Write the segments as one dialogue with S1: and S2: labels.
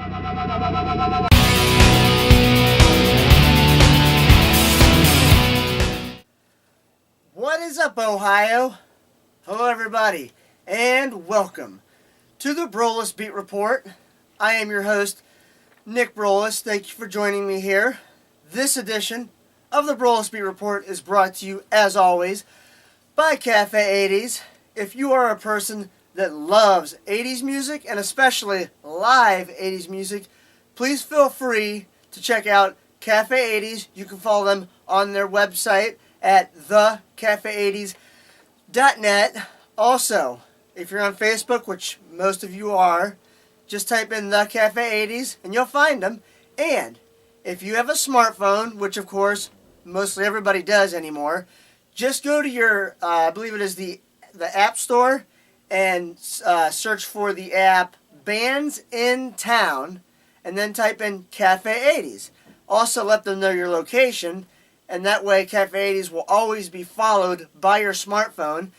S1: What is up, Ohio? Hello, everybody, and welcome to the Broulis Beat Report. I am your host, Nick Broulis. Thank you for joining me here. This edition of the Broulis Beat Report is brought to you, as always, by Cafe 80s. If you are a person that loves 80s music, and especially live 80s music, please feel free to check out Cafe 80s. You can follow them on their website at thecafe80s.net. Also, if you're on Facebook, which most of you are, just type in The Cafe 80s and you'll find them. And if you have a smartphone, which of course mostly everybody does anymore, just go to your, I believe it is the App Store, and search for the app Bands in Town, and then type in Cafe 80s. Also let them know your location, and that way Cafe 80s will always be followed by your smartphone,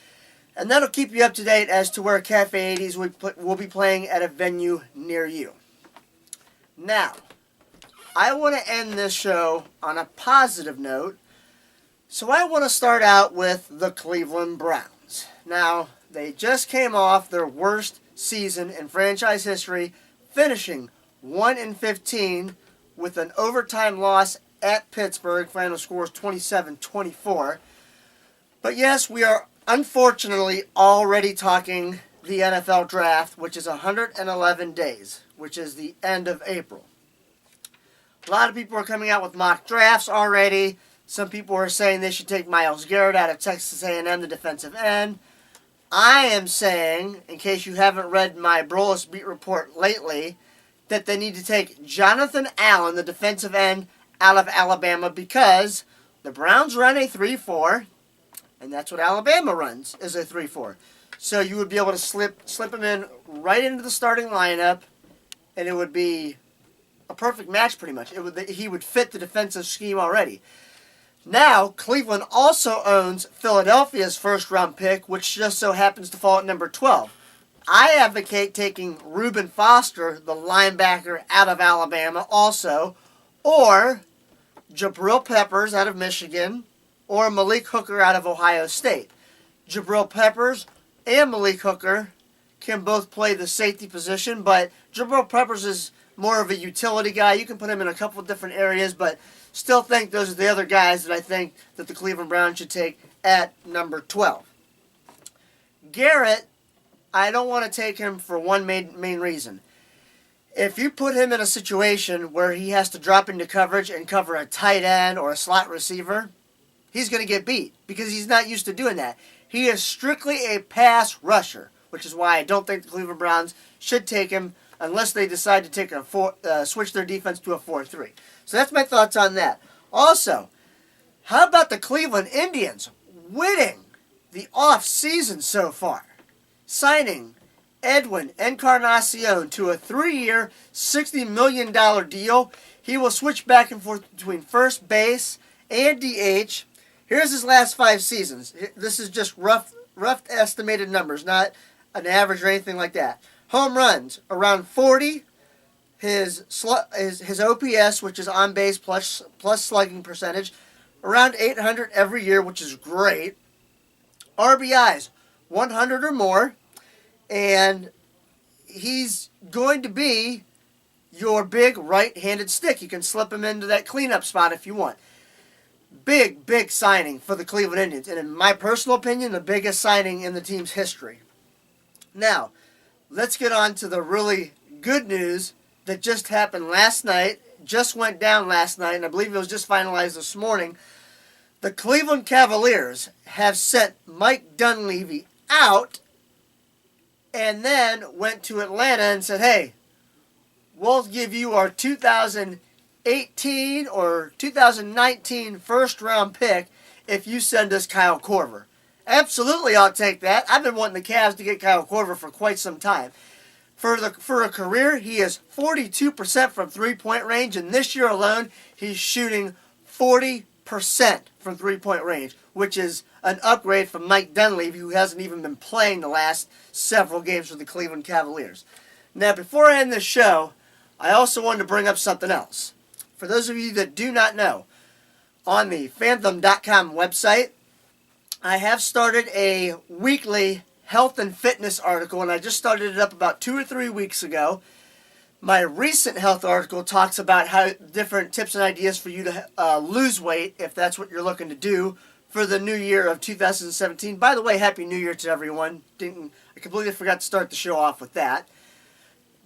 S1: and that'll keep you up to date as to where Cafe 80s will be playing at a venue near you. Now, I want to end this show on a positive note, so I want to start out with the Cleveland Browns. Now, they just came off their worst season in franchise history, finishing 1-15 with an overtime loss at Pittsburgh. Final score is 27-24. But yes, we are unfortunately already talking the NFL draft, which is 111 days, which is the end of April. A lot of people are coming out with mock drafts already. Some people are saying they should take Myles Garrett out of Texas A&M, the defensive end. I am saying, in case you haven't read my Broulis Beat Report lately, that they need to take Jonathan Allen, the defensive end, out of Alabama, because the Browns run a 3-4, and that's what Alabama runs, is a 3-4. So you would be able to slip him in right into the starting lineup, and it would be a perfect match pretty much. He would fit the defensive scheme already. Now, Cleveland also owns Philadelphia's first-round pick, which just so happens to fall at number 12. I advocate taking Reuben Foster, the linebacker, out of Alabama also, or Jabril Peppers out of Michigan, or Malik Hooker out of Ohio State. Jabril Peppers and Malik Hooker can both play the safety position, but Jabril Peppers is more of a utility guy. You can put him in a couple of different areas, but still think those are the other guys that I think that the Cleveland Browns should take at number 12. Garrett, I don't want to take him for one main reason. If you put him in a situation where he has to drop into coverage and cover a tight end or a slot receiver, he's going to get beat because he's not used to doing that. He is strictly a pass rusher, which is why I don't think the Cleveland Browns should take him unless they decide to take switch their defense to a 4-3. So that's my thoughts on that. Also, how about the Cleveland Indians winning the off-season so far? Signing Edwin Encarnacion to a 3-year, $60 million deal. He will switch back and forth between first base and DH. Here's his last 5 seasons. This is just rough estimated numbers, not an average or anything like that. Home runs, around 40. His OPS, which is on base plus slugging percentage, around 800 every year, which is great. RBIs, 100 or more. And he's going to be your big right-handed stick. You can slip him into that cleanup spot if you want. Big signing for the Cleveland Indians. And in my personal opinion, the biggest signing in the team's history. Now, let's get on to the really good news that just happened last night, just went down last night, and I believe it was just finalized this morning. The Cleveland Cavaliers have sent Mike Dunleavy out and then went to Atlanta and said, hey, we'll give you our 2018 or 2019 first-round pick if you send us Kyle Korver. Absolutely, I'll take that. I've been wanting the Cavs to get Kyle Korver for quite some time. For a career, he is 42% from three-point range, and this year alone, he's shooting 40% from three-point range, which is an upgrade from Mike Dunleavy, who hasn't even been playing the last several games for the Cleveland Cavaliers. Now, before I end this show, I also wanted to bring up something else. For those of you that do not know, on the Phantom.com website, I have started a weekly health and fitness article, and I just started it up about 2 or 3 weeks ago. My recent health article talks about how different tips and ideas for you to lose weight, if that's what you're looking to do for the new year of 2017. By the way, Happy New Year to everyone. I completely forgot to start the show off with that.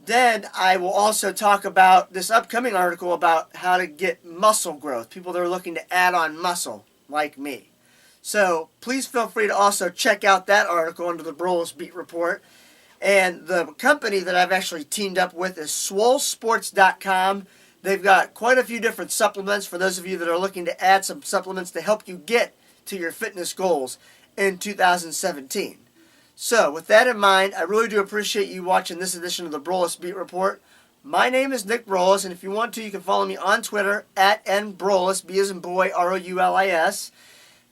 S1: Then I will also talk about this upcoming article about how to get muscle growth. People that are looking to add on muscle, like me. So please feel free to also check out that article under the Broulis Beat Report. And the company that I've actually teamed up with is swolesports.com. They've got quite a few different supplements for those of you that are looking to add some supplements to help you get to your fitness goals in 2017. So with that in mind, I really do appreciate you watching this edition of the Broulis Beat Report. My name is Nick Broulis, and if you want to, you can follow me on Twitter at nbroulis, B as in boy, Roulis.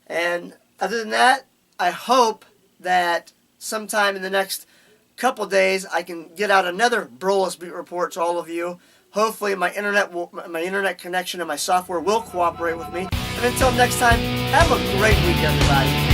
S1: And other than that, I hope that sometime in the next couple days I can get out another Broulis Beat Report to all of you. Hopefully my internet connection and my software will cooperate with me. And until next time, have a great week, everybody.